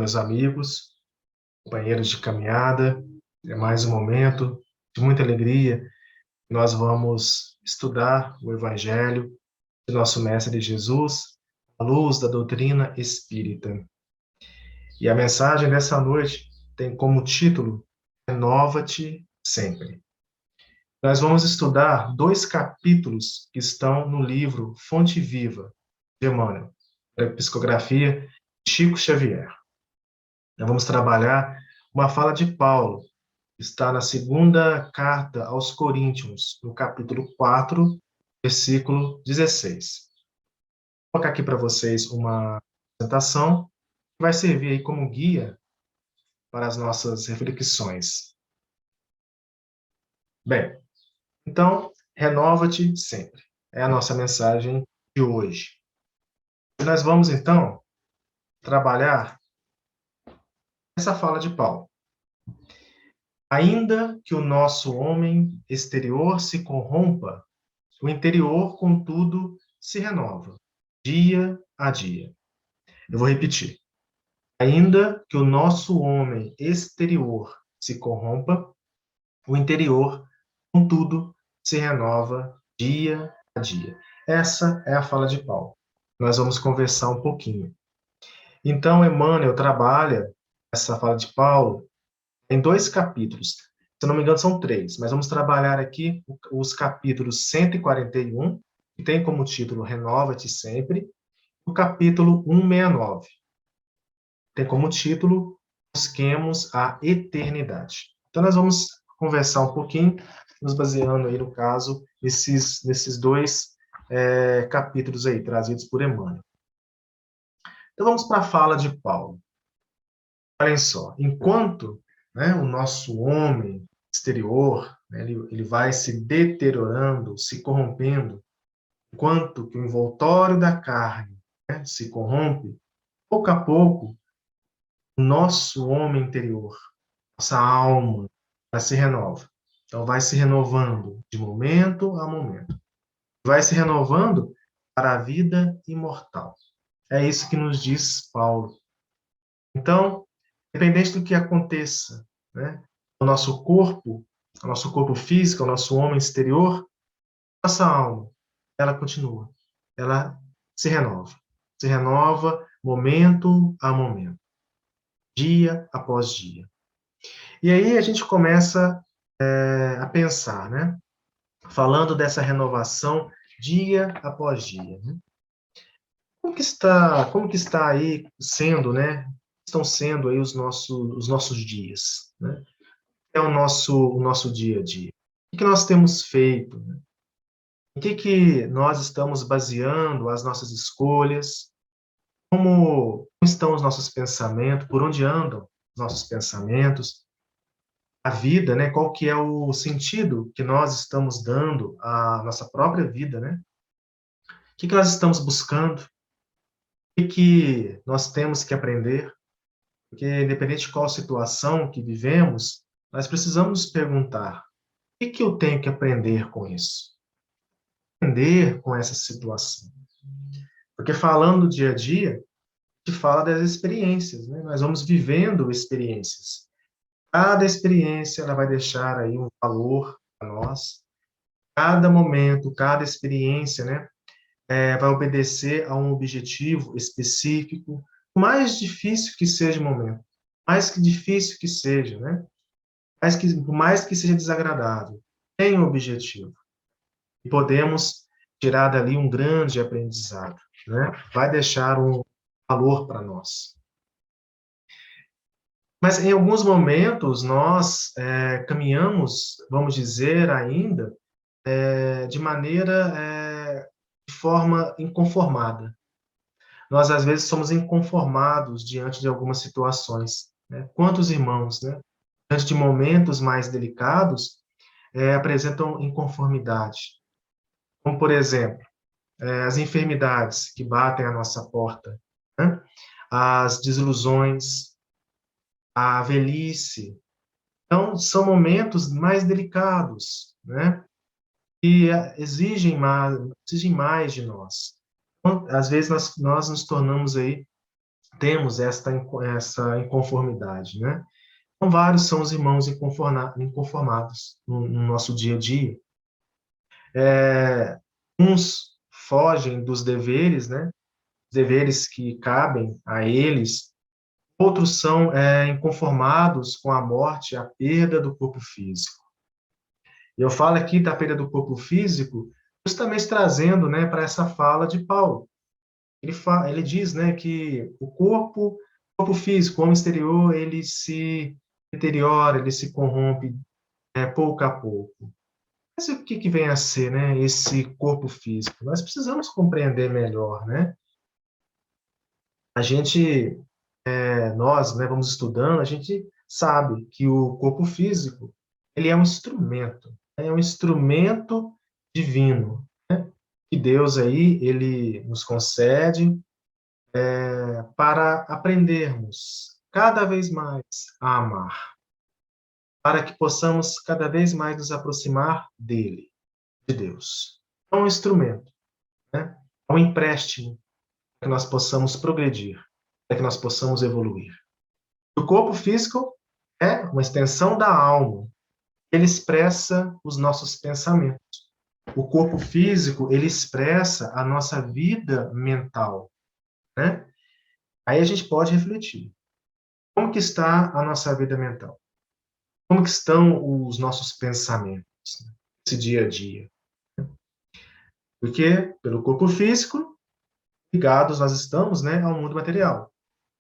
meus amigos, companheiros de caminhada. É mais um momento de muita alegria. Nós vamos estudar o Evangelho de nosso Mestre Jesus, à luz da doutrina espírita. E a mensagem dessa noite tem como título Renova-te sempre. Nós vamos estudar 2 capítulos que estão no livro Fonte Viva, de Emmanuel, da psicografia de Chico Xavier. Nós vamos trabalhar uma fala de Paulo, que está na segunda carta aos Coríntios, no capítulo 4, versículo 16. Vou colocar aqui para vocês uma apresentação que vai servir aí como guia para as nossas reflexões. Bem, então, renova-te sempre. É a nossa mensagem de hoje. E nós vamos, então, trabalhar essa fala de Paulo. Ainda que o nosso homem exterior se corrompa, o interior, contudo, se renova, dia a dia. Eu vou repetir. Ainda que o nosso homem exterior se corrompa, o interior, contudo, se renova dia a dia. Essa é a fala de Paulo. Nós vamos conversar um pouquinho. Então, Emmanuel trabalha essa fala de Paulo em 2 capítulos. Se não me engano, são 3, mas vamos trabalhar aqui os capítulos 141, que tem como título Renova-te sempre, e o capítulo 169. Tem como título Busquemos a Eternidade. Então, nós vamos conversar um pouquinho, nos baseando aí, no caso, nesses 2 capítulos aí, trazidos por Emmanuel. Então, vamos para a fala de Paulo. Olhem só, enquanto o nosso homem exterior, ele vai se deteriorando, se corrompendo, enquanto que o envoltório da carne se corrompe, pouco a pouco, o nosso homem interior, nossa alma, ela se renova. Então, vai se renovando de momento a momento. Vai se renovando para a vida imortal. É isso que nos diz Paulo. Então, independente do que aconteça, o nosso corpo físico, o nosso homem exterior, nossa alma, ela continua, ela se renova momento a momento, dia após dia. E aí a gente começa a pensar, falando dessa renovação dia após dia. Como que está aí sendo, estão sendo aí os nossos dias, É o nosso dia a dia. O que nós temos feito? Em que nós estamos baseando as nossas escolhas? Como estão os nossos pensamentos? Por onde andam os nossos pensamentos? A vida, Qual que é o sentido que nós estamos dando à nossa própria vida, O que nós estamos buscando? O que nós temos que aprender? Porque, independente de qual situação que vivemos, nós precisamos nos perguntar: o que eu tenho que aprender com isso? Aprender com essa situação. Porque, falando do dia a dia, a gente fala das experiências, Nós vamos vivendo experiências. Cada experiência ela vai deixar aí um valor para nós. Cada momento, cada experiência, vai obedecer a um objetivo específico. Por mais difícil que seja o momento, mais que difícil que seja, por mais que seja desagradável, tem um objetivo. E podemos tirar dali um grande aprendizado, Vai deixar um valor para nós. Mas em alguns momentos nós caminhamos, vamos dizer ainda, de forma inconformada. Nós, às vezes, somos inconformados diante de algumas situações. Quantos irmãos, diante de momentos mais delicados, apresentam inconformidade? Como, por exemplo, as enfermidades que batem à nossa porta, as desilusões, a velhice. Então, são momentos mais delicados, que exigem mais de nós. Então, às vezes, nós nos tornamos aí temos essa inconformidade, né? Então, vários são os irmãos inconformados no nosso dia a dia. Uns fogem dos deveres, né? Deveres que cabem a eles. Outros são inconformados com a morte, a perda do corpo físico. E eu falo aqui da perda do corpo físico, justamente trazendo, né, para essa fala de Paulo. Ele diz, né, que o corpo físico, o homem exterior, ele se deteriora, ele se corrompe pouco a pouco. Mas o que vem a ser, né, esse corpo físico? Nós precisamos compreender melhor, né? A gente, nós, né, vamos estudando, a gente sabe que o corpo físico, ele é um instrumento divino, né? Que Deus aí, ele nos concede para aprendermos cada vez mais a amar, para que possamos cada vez mais nos aproximar dele, de Deus. É um instrumento, né? É um empréstimo para que nós possamos progredir, para que nós possamos evoluir. O corpo físico é uma extensão da alma. Ele expressa os nossos pensamentos. O corpo físico, ele expressa a nossa vida mental, né? Aí a gente pode refletir. Como que está a nossa vida mental? Como que estão os nossos pensamentos, né? Esse dia a dia? Porque pelo corpo físico, ligados nós estamos, né, ao mundo material.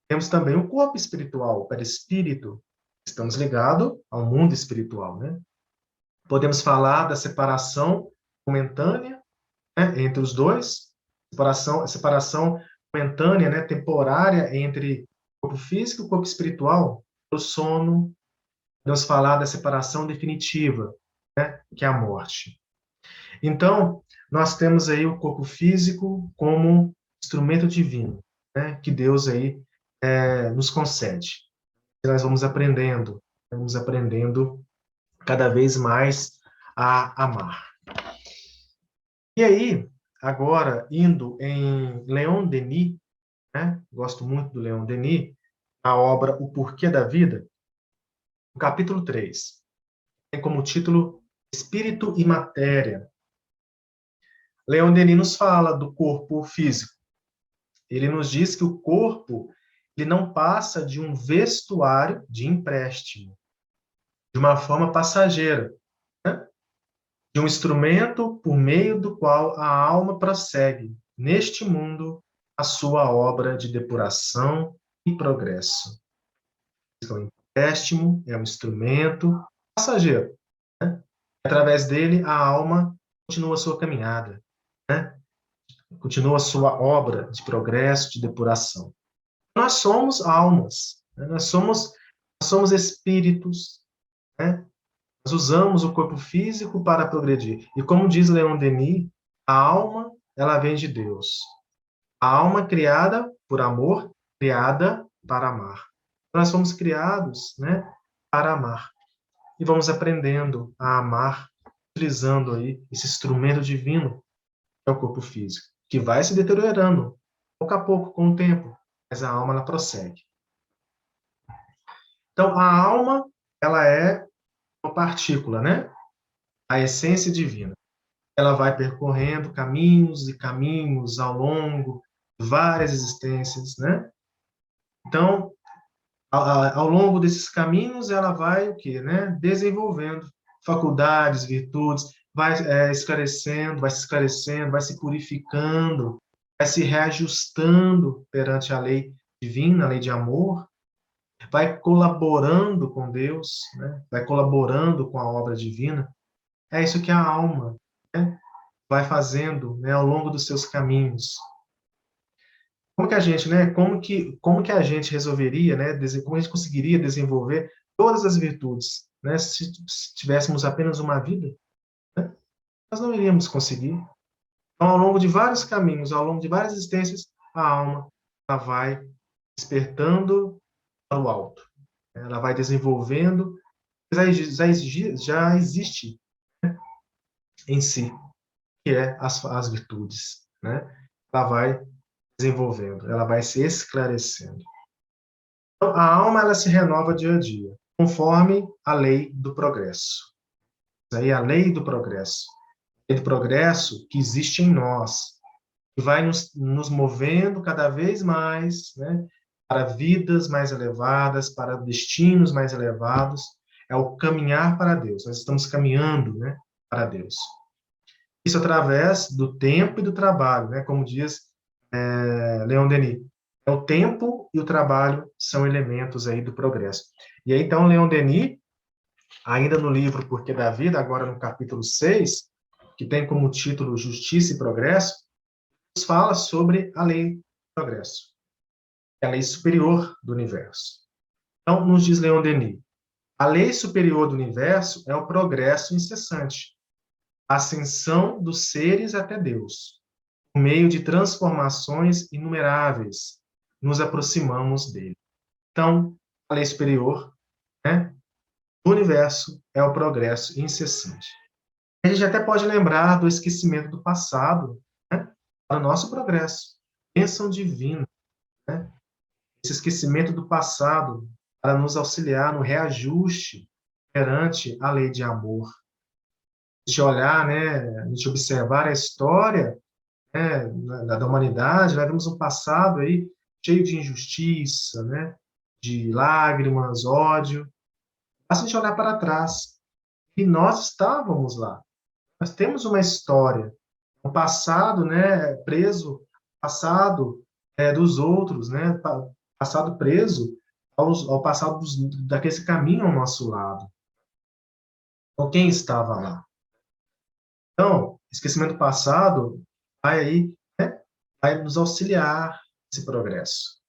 Temos também o corpo espiritual, o perispírito. Estamos ligados ao mundo espiritual, né? Podemos falar da separação momentânea, né, entre os dois, separação momentânea, né, temporária entre o corpo físico e o corpo espiritual, o sono. Podemos falar da separação definitiva, né, que é a morte. Então, nós temos aí o corpo físico como instrumento divino, né, que Deus aí nos concede. E nós vamos aprendendo cada vez mais a amar. E aí, agora, indo em Leon Denis, né, gosto muito do Leon Denis, a obra O Porquê da Vida, no capítulo 3, tem como título Espírito e Matéria. Leon Denis nos fala do corpo físico. Ele nos diz que o corpo ele não passa de um vestuário de empréstimo, de uma forma passageira, né? De um instrumento por meio do qual a alma prossegue neste mundo a sua obra de depuração e progresso. É um empréstimo, é um instrumento passageiro, né? Através dele, a alma continua a sua caminhada, né? Continua a sua obra de progresso, de depuração. Nós somos almas, né? Nós somos espíritos, né? Nós usamos o corpo físico para progredir. E como diz Leon Denis, a alma, ela vem de Deus. A alma criada por amor, criada para amar. Nós somos criados, né, para amar. E vamos aprendendo a amar, utilizando aí esse instrumento divino, que é o corpo físico, que vai se deteriorando, pouco a pouco, com o tempo, mas a alma, ela prossegue. Então, a alma, ela é uma partícula, né? A essência divina. Ela vai percorrendo caminhos e caminhos ao longo de várias existências, né? Então, ao longo desses caminhos, ela vai o quê, né? Desenvolvendo faculdades, virtudes, vai se esclarecendo, vai se purificando, vai se reajustando perante a lei divina, a lei de amor, vai colaborando com Deus, né? Vai colaborando com a obra divina. É isso que a alma, né, vai fazendo, né, ao longo dos seus caminhos. Como que a gente, né, como que a gente resolveria, né, como a gente conseguiria desenvolver todas as virtudes, né, se tivéssemos apenas uma vida, né? Nós não iríamos conseguir. Então, ao longo de vários caminhos, ao longo de várias existências, a alma ela vai despertando para o alto. Ela vai desenvolvendo, já existe em si, que é as virtudes, né? Ela vai desenvolvendo, ela vai se esclarecendo. Então, a alma ela se renova dia a dia, conforme a lei do progresso. Aí a lei do progresso. A lei do progresso que existe em nós, que vai nos movendo cada vez mais, né, para vidas mais elevadas, para destinos mais elevados. É o caminhar para Deus. Nós estamos caminhando, né, para Deus. Isso através do tempo e do trabalho, né? Como diz Leon Denis. É o tempo e o trabalho são elementos aí do progresso. E aí, então, Leon Denis, ainda no livro Porquê da Vida, agora no capítulo 6, que tem como título Justiça e Progresso, nos fala sobre a lei do progresso, que é a lei superior do universo. Então, nos diz Leon Denis, a lei superior do universo é o progresso incessante, a ascensão dos seres até Deus. Por meio de transformações inumeráveis, nos aproximamos dele. Então, a lei superior, né, do universo é o progresso incessante. A gente até pode lembrar do esquecimento do passado, né, para o nosso progresso. Bênção divina, né? Esse esquecimento do passado para nos auxiliar no reajuste perante a lei de amor. A gente olhar, né, a gente observar a história, né, da humanidade, nós vemos um passado aí cheio de injustiça, né, de lágrimas, ódio. Basta a gente olhar para trás. E nós estávamos lá. Nós temos uma história, um passado, né, preso, passado dos outros, né, passado preso ao passado daqueles que caminham ao nosso lado. Então, quem estava lá? Então, esquecimento passado vai aí, né, vai nos auxiliar nesse progresso.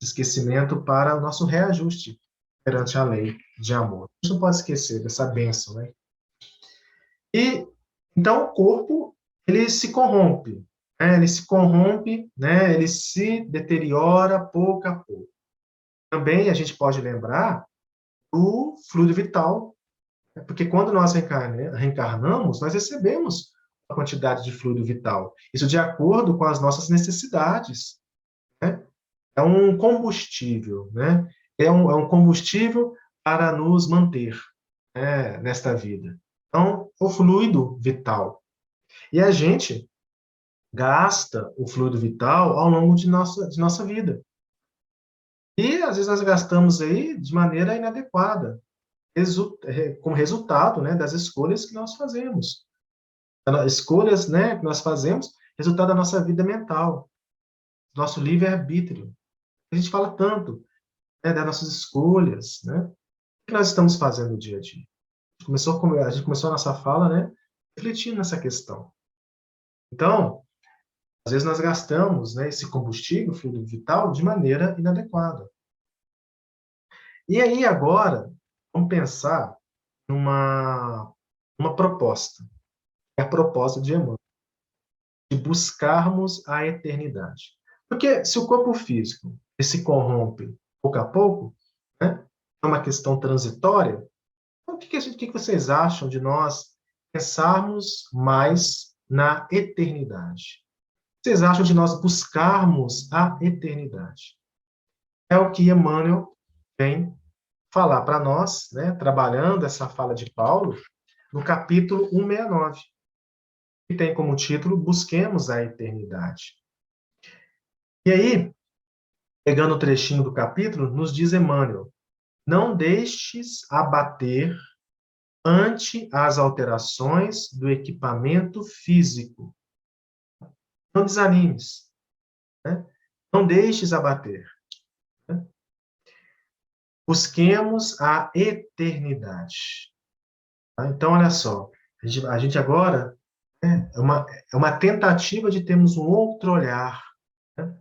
Esquecimento para o nosso reajuste perante a lei de amor. A gente não pode esquecer dessa bênção, né? E então o corpo ele se corrompe, né? Ele se corrompe, né? Ele se deteriora pouco a pouco. Também a gente pode lembrar do fluido vital, né? Porque quando nós reencarnamos, nós recebemos uma quantidade de fluido vital. Isso de acordo com as nossas necessidades, né? É um combustível, né? É um combustível para nos manter, né, nesta vida. Então, o fluido vital. E a gente gasta o fluido vital ao longo de nossa vida. E, às vezes, nós gastamos aí de maneira inadequada, como resultado, né, das escolhas que nós fazemos. Escolhas, né, que nós fazemos, resultado da nossa vida mental, do nosso livre-arbítrio. A gente fala tanto, né, das nossas escolhas, né? O que nós estamos fazendo no dia a dia? A gente começou a nossa fala, né, refletindo nessa questão. Então, às vezes nós gastamos, né, esse combustível, fluido vital, de maneira inadequada. E aí, agora, vamos pensar numa proposta. É a proposta de Emmanuel, de buscarmos a eternidade. Porque se o corpo físico se corrompe pouco a pouco, né, é uma questão transitória, então, o que vocês acham de nós pensarmos mais na eternidade? O que vocês acham de nós buscarmos a eternidade? É o que Emmanuel vem falar para nós, né, trabalhando essa fala de Paulo, no capítulo 169, que tem como título Busquemos a Eternidade. E aí, pegando o trechinho do capítulo, nos diz Emmanuel, não deixes abater ante as alterações do equipamento físico. Não desanimes, né? Não deixes abater. Né? Busquemos a eternidade. Tá? Então, olha só, a gente agora é uma tentativa de termos um outro olhar, né,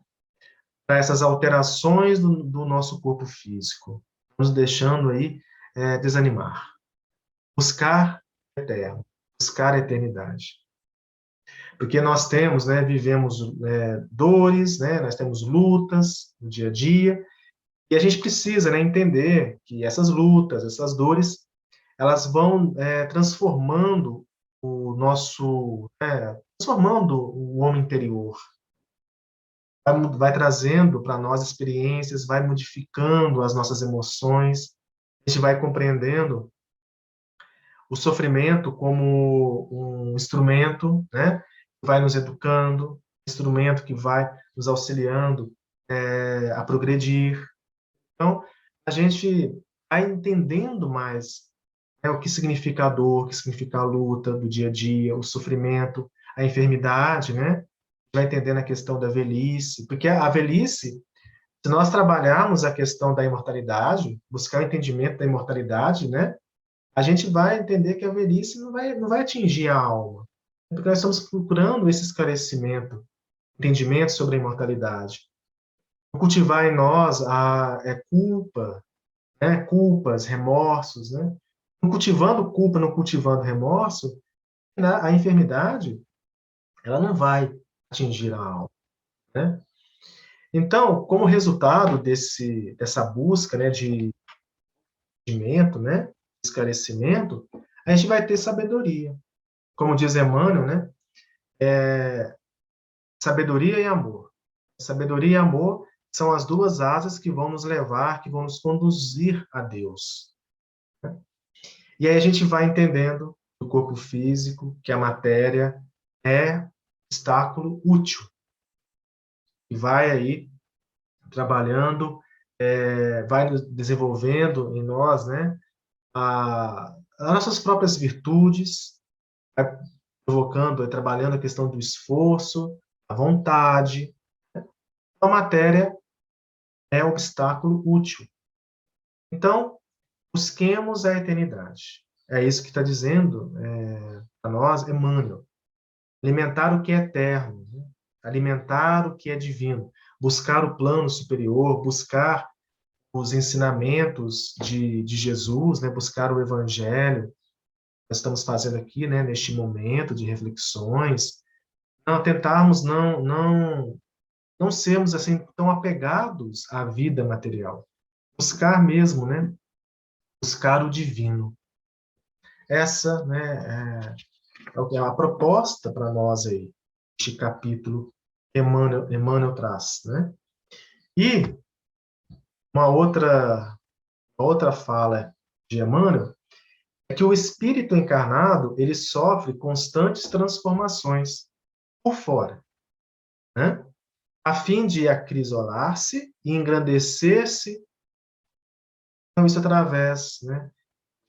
para essas alterações do nosso corpo físico, nos deixando aí desanimar. Buscar o eterno, buscar a eternidade. Porque nós temos, né, vivemos dores, né, nós temos lutas no dia a dia, e a gente precisa, né, entender que essas lutas, essas dores, elas vão transformando transformando o homem interior. vai trazendo para nós experiências, vai modificando as nossas emoções, a gente vai compreendendo o sofrimento como um instrumento, né, que vai nos educando, instrumento que vai nos auxiliando a progredir. Então, a gente vai entendendo mais, né, o que significa a dor, o que significa a luta do dia a dia, o sofrimento, a enfermidade, né? Vai entendendo a questão da velhice, porque a velhice, se nós trabalharmos a questão da imortalidade, buscar o entendimento da imortalidade, né? A gente vai entender que a velhice não vai atingir a alma, porque nós estamos procurando esse esclarecimento, entendimento sobre a imortalidade. Cultivar em nós a culpa, né? Culpas, remorsos, né? Não cultivando culpa, não cultivando remorso, a enfermidade ela não vai atingir a alma, né? Então, como resultado dessa busca, né, de entendimento, né, esclarecimento, a gente vai ter sabedoria. Como diz Emmanuel, né, sabedoria e amor. Sabedoria e amor são as duas asas que vão nos levar, que vão nos conduzir a Deus. E aí a gente vai entendendo do corpo físico que a matéria é obstáculo útil e vai aí trabalhando, vai desenvolvendo em nós, né, as nossas próprias virtudes, vai provocando, trabalhando a questão do esforço, a vontade. A matéria é obstáculo útil. Então, busquemos a eternidade. É isso que está dizendo para nós Emmanuel. Alimentar o que é eterno, né? Alimentar o que é divino, buscar o plano superior, buscar os ensinamentos de Jesus, né? Buscar o Evangelho. Nós estamos fazendo aqui, né? Neste momento de reflexões, não tentarmos não sermos assim tão apegados à vida material, buscar mesmo, né? Buscar o divino. Essa, né? É a proposta para nós aí, este capítulo que Emmanuel traz, né? E uma outra fala de Emmanuel é que o espírito encarnado ele sofre constantes transformações por fora, né? A fim de acrisolar-se e engrandecer-se, então isso através, né,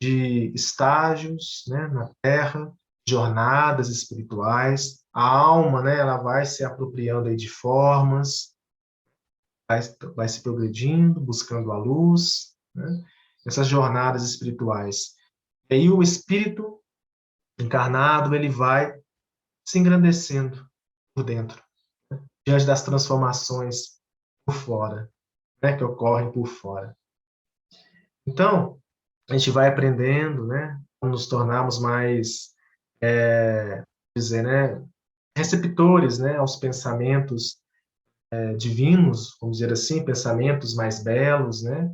de estágios, né, na Terra, jornadas espirituais. A alma, né, ela vai se apropriando aí de formas, vai se progredindo, buscando a luz, né, essas jornadas espirituais. E aí o espírito encarnado, ele vai se engrandecendo por dentro, diante das transformações por fora, né, que ocorrem por fora. Então, a gente vai aprendendo, né, a nos tornarmos mais, dizer, né, receptores, né, aos pensamentos divinos, vamos dizer assim, pensamentos mais belos, né,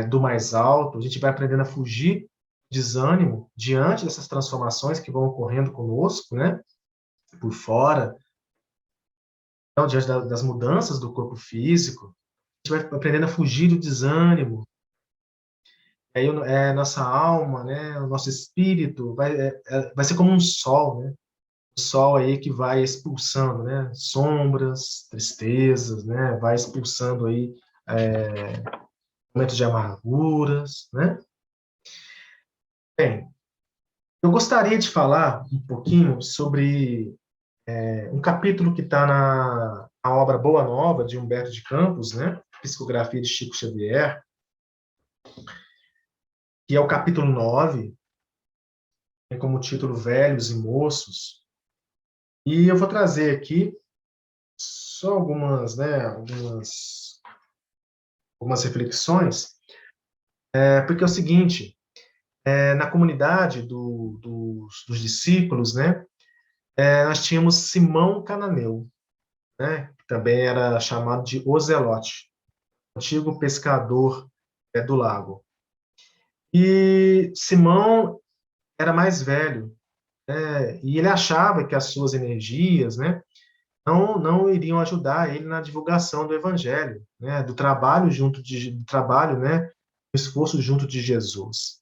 do mais alto. A gente vai aprendendo a fugir do desânimo diante dessas transformações que vão ocorrendo conosco, né, por fora, então, diante das mudanças do corpo físico. A gente vai aprendendo a fugir do desânimo. Aí nossa alma, né, o nosso espírito vai ser como um sol, né? O sol aí que vai expulsando, né, sombras, tristezas, né, vai expulsando aí momentos de amarguras, né? Bem, eu gostaria de falar um pouquinho sobre um capítulo que está na obra Boa Nova, de Humberto de Campos, né? Psicografia de Chico Xavier, que é o capítulo 9, tem como título Velhos e Moços. E eu vou trazer aqui só algumas, né, algumas reflexões, porque é o seguinte, na comunidade dos discípulos, né, nós tínhamos Simão Cananeu, né, que também era chamado de Ozelote, antigo pescador do lago. E Simão era mais velho, e ele achava que as suas energias, né, não iriam ajudar ele na divulgação do evangelho, né, do trabalho do trabalho, né, do esforço junto de Jesus.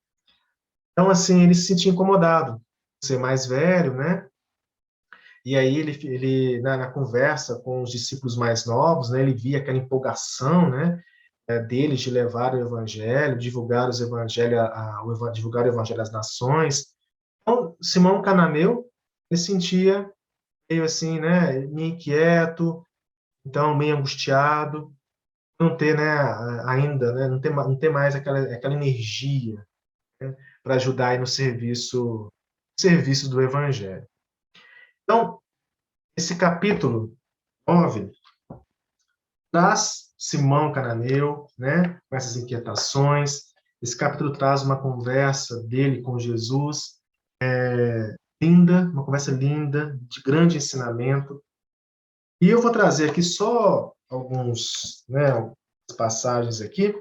Então, assim, ele se sentia incomodado por ser mais velho, né? E aí ele na conversa com os discípulos mais novos, né, ele via aquela empolgação, né, deles de levar o evangelho, divulgar os evangelho, divulgar o evangelho às nações. Então, Simão Cananeu, ele sentia meio assim, né, meio inquieto, então meio angustiado, não ter, né, ainda, né, não ter mais aquela energia, né, para ajudar aí no serviço do evangelho. Então, esse capítulo 9 traz Simão Cananeu, né, com essas inquietações. Esse capítulo traz uma conversa dele com Jesus, linda, uma conversa linda, de grande ensinamento. E eu vou trazer aqui só algumas passagens aqui,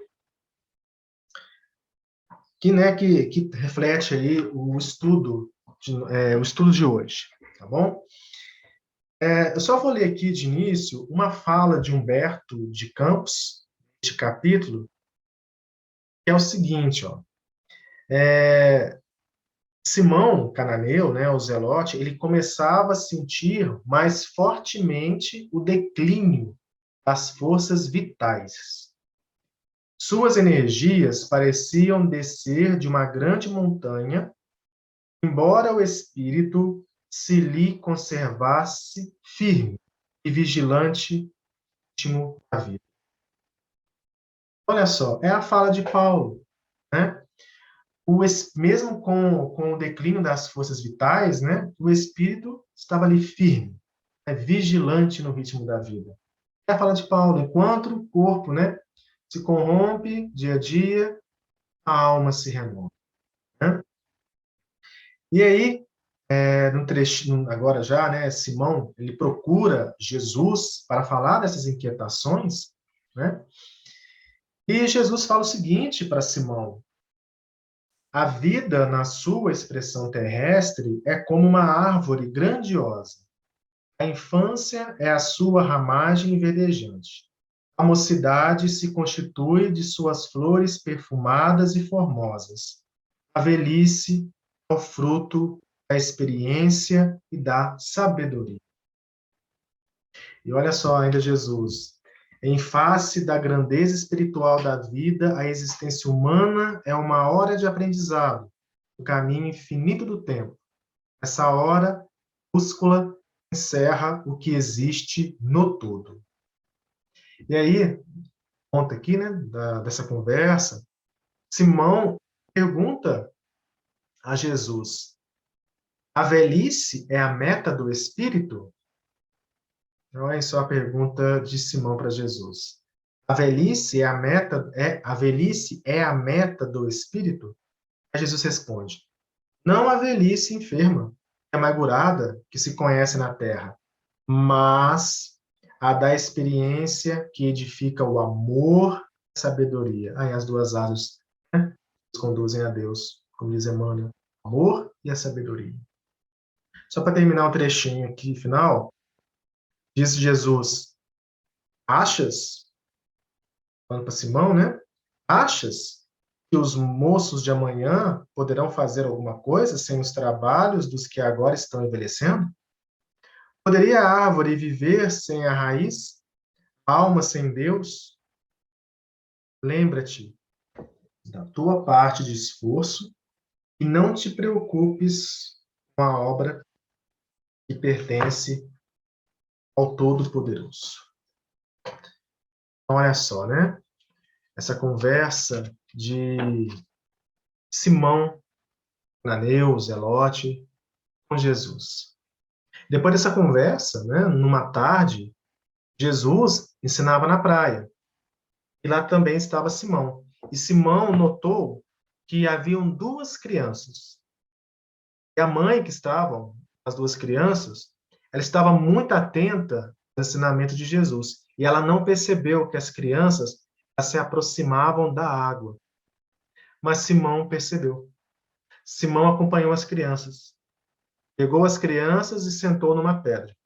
que reflete aí o estudo de hoje, tá bom? Eu só vou ler aqui de início uma fala de Humberto de Campos, neste capítulo, que é o seguinte, ó. Simão Cananeu, né, o Zelote, ele começava a sentir mais fortemente o declínio das forças vitais. Suas energias pareciam descer de uma grande montanha, embora o espírito se lhe conservasse firme e vigilante ritmo da vida. Olha só, é a fala de Paulo, né? Mesmo com o declínio das forças vitais, né, o espírito estava ali firme, vigilante no ritmo da vida. É a fala de Paulo, enquanto o corpo, né, se corrompe dia a dia, a alma se renova. Né? E aí, no trecho, agora já, né, Simão, ele procura Jesus para falar dessas inquietações, né? E Jesus fala o seguinte para Simão: a vida, na sua expressão terrestre, é como uma árvore grandiosa. A infância é a sua ramagem verdejante. A mocidade se constitui de suas flores perfumadas e formosas. A velhice é o fruto da experiência e da sabedoria. E olha só ainda Jesus. Em face da grandeza espiritual da vida, a existência humana é uma hora de aprendizado, o caminho infinito do tempo. Essa hora minúscula encerra o que existe no todo. E aí, conta aqui, né, dessa conversa, Simão pergunta a Jesus: a velhice é a meta do espírito? Não é só a pergunta de Simão para Jesus. A velhice é a meta do espírito? Aí Jesus responde: não a velhice enferma, amargurada que se conhece na terra, mas a da experiência que edifica o amor e a sabedoria. Aí as duas asas, né, nos conduzem a Deus, como diz Emmanuel, o amor e a sabedoria. Só para terminar o trechinho aqui final, diz Jesus: achas, falando para Simão, né? Achas que os moços de amanhã poderão fazer alguma coisa sem os trabalhos dos que agora estão envelhecendo? Poderia a árvore viver sem a raiz, a alma sem Deus? Lembra-te da tua parte de esforço e não te preocupes com a obra que pertence ao Todo-Poderoso. Então, olha só, né? Essa conversa de Simão, Cananeu, Zelote, com Jesus. Depois dessa conversa, né, numa tarde, Jesus ensinava na praia. E lá também estava Simão. E Simão notou que haviam duas crianças. E a mãe que estavam, as duas crianças, ela estava muito atenta ao ensinamento de Jesus. E ela não percebeu que as crianças se aproximavam da água. Mas Simão percebeu. Simão acompanhou as crianças. Pegou as crianças e sentou numa pedra.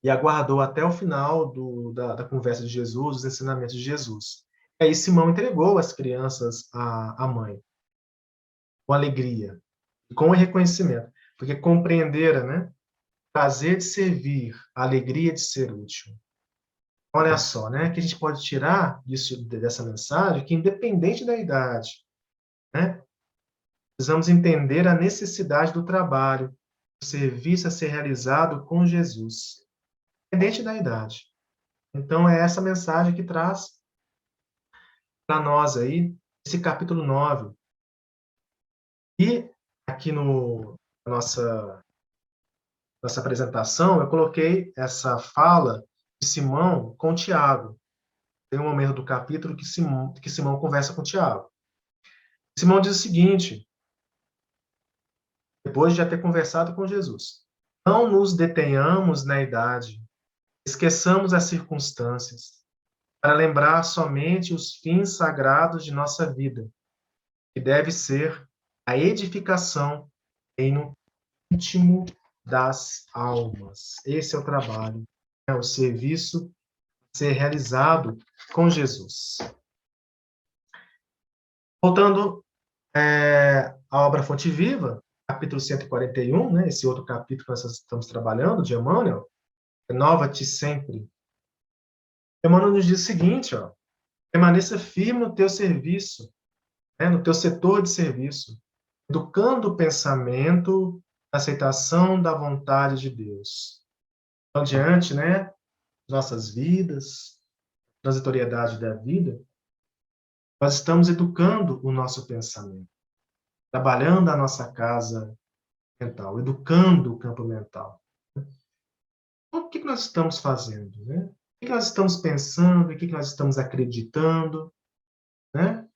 e aguardou até o final da conversa de Jesus, dos ensinamentos de Jesus. E aí Simão entregou as crianças à mãe, com alegria, e com reconhecimento, porque compreendera, né? O prazer de servir, a alegria de ser útil. Olha só, né? Que a gente pode tirar dessa mensagem que, independente da idade, né? Precisamos entender a necessidade do trabalho, do serviço a ser realizado com Jesus, independente da idade. Então, é essa mensagem que traz para nós aí, esse capítulo 9. E aqui na nossa apresentação, eu coloquei essa fala de Simão com Tiago. Tem um momento do capítulo que Simão conversa com Tiago. Simão diz o seguinte, depois de já ter conversado com Jesus: não nos detenhamos na idade, esqueçamos as circunstâncias, para lembrar somente os fins sagrados de nossa vida, que deve ser a edificação em no íntimo das almas. Esse é o trabalho, é o serviço a ser realizado com Jesus. Voltando à obra Fonte Viva, capítulo 141, né, esse outro capítulo que nós estamos trabalhando, de Emmanuel, renova-te sempre. Emmanuel nos diz o seguinte, ó, permaneça firme no teu serviço, né, no teu setor de serviço, educando o pensamento na aceitação da vontade de Deus. Então, diante, né, nossas vidas, transitoriedade da vida, nós estamos educando o nosso pensamento, trabalhando a nossa casa mental, educando o campo mental. O que nós estamos fazendo, né? O que nós estamos pensando, o que nós estamos acreditando, né?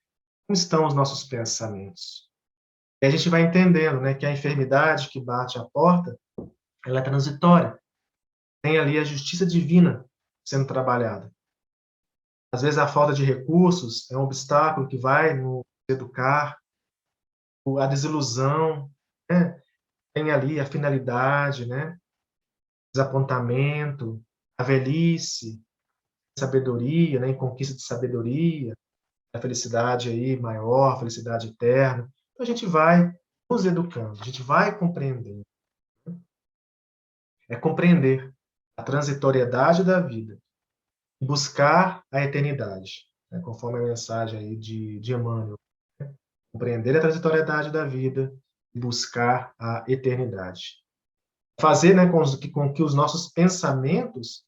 Como estão os nossos pensamentos? E a gente vai entendendo, né, que a enfermidade que bate à porta, ela é transitória. Tem ali a justiça divina sendo trabalhada. Às vezes a falta de recursos é um obstáculo que vai nos educar, a desilusão, né? Tem ali a finalidade, né? Desapontamento, a velhice, sabedoria, né? Em conquista de sabedoria, a felicidade aí maior, a felicidade eterna. Então a gente vai nos educando, a gente vai compreendendo. É compreender a transitoriedade da vida e buscar a eternidade, né? Conforme a mensagem aí de Emmanuel. Compreender a transitoriedade da vida e buscar a eternidade. Fazer, né, com que os nossos pensamentos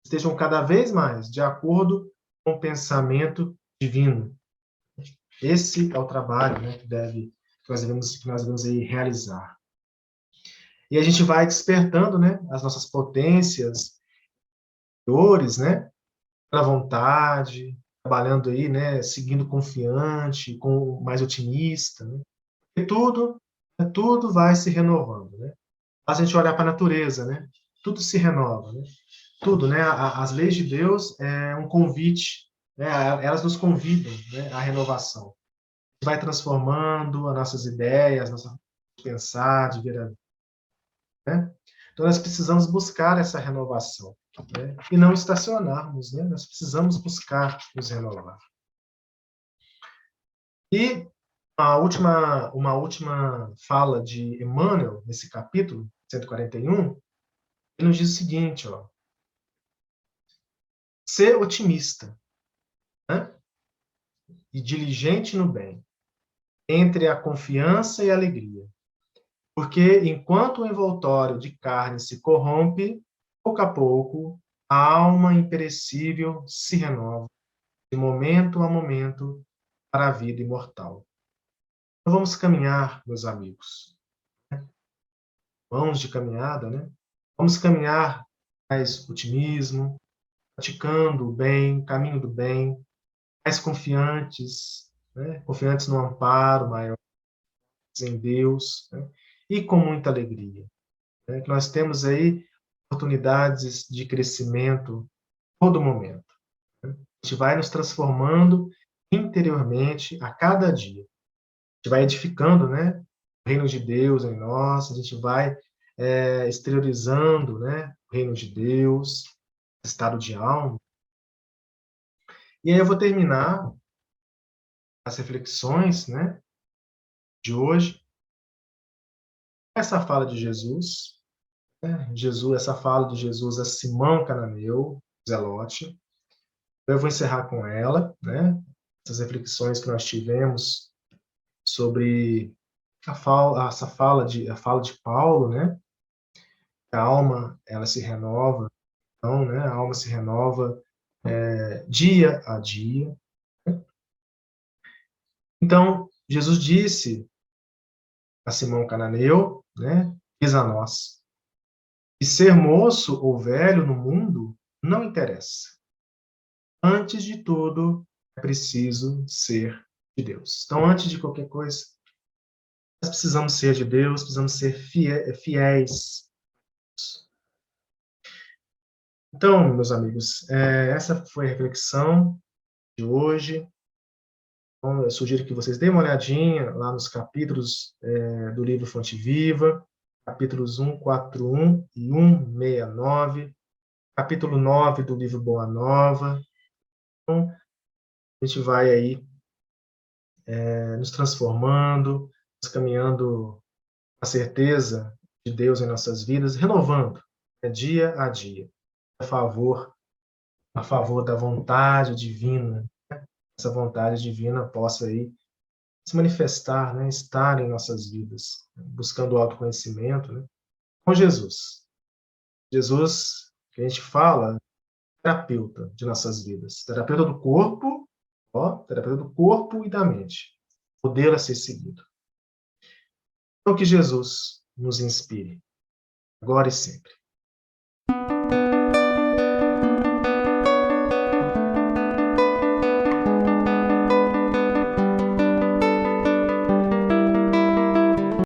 estejam cada vez mais de acordo com o pensamento divino. Esse é o trabalho, né, que nós devemos aí realizar. E a gente vai despertando, né, as nossas potências interiores, né, pela vontade, trabalhando aí, né, seguindo confiante, com mais otimista, né? E tudo vai se renovando, né? Basta a gente olhar para a natureza, né? Tudo se renova, né? Tudo, né? As leis de Deus é um convite, né? Elas nos convidam, né, à renovação. Vai transformando as nossas ideias, nossa pensar, de ver a vida, né? Então nós precisamos buscar essa renovação, né? E não estacionarmos, né? Nós precisamos buscar nos renovar. E uma última fala de Emmanuel nesse capítulo 141, ele nos diz o seguinte, ó: ser otimista, né? E diligente no bem, entre a confiança e a alegria. Porque enquanto o envoltório de carne se corrompe, pouco a pouco, a alma imperecível se renova, de momento a momento, para a vida imortal. Então vamos caminhar, meus amigos. Mãos de caminhada, né? Vamos caminhar mais otimismo, praticando o bem, caminho do bem, mais confiantes, né? Confiantes no amparo maior em Deus, né? E com muita alegria, né? Que nós temos aí oportunidades de crescimento todo momento, né? A gente vai nos transformando interiormente a cada dia. A gente vai edificando, né, o reino de Deus em nós, a gente vai exteriorizando, né, reino de Deus, estado de alma. E aí eu vou terminar as reflexões, né, de hoje, essa fala de Jesus, né, essa fala de Jesus a Simão Cananeu, Zelote. Eu vou encerrar com ela, né, essas reflexões que nós tivemos sobre a fala de Paulo, né, a alma ela se renova, então, né, a alma se renova dia a dia. Então, Jesus disse a Simão Cananeu, né, diz a nós, que ser moço ou velho no mundo não interessa. Antes de tudo, é preciso ser de Deus. Então, antes de qualquer coisa, nós precisamos ser de Deus, precisamos ser fiéis. Então, meus amigos, essa foi a reflexão de hoje. Então, eu sugiro que vocês deem uma olhadinha lá nos capítulos do livro Fonte Viva, capítulos 141 e 169, capítulo 9 do livro Boa Nova. Então, a gente vai aí nos transformando, nos caminhando a certeza de Deus em nossas vidas, renovando, dia a dia, a favor da vontade divina, essa vontade divina possa aí se manifestar, né, estar em nossas vidas, buscando o autoconhecimento, né, com Jesus. Jesus, que a gente fala, terapeuta de nossas vidas, terapeuta do corpo, terapeuta do corpo e da mente, modelo a ser seguido. Então, que Jesus nos inspire, agora e sempre.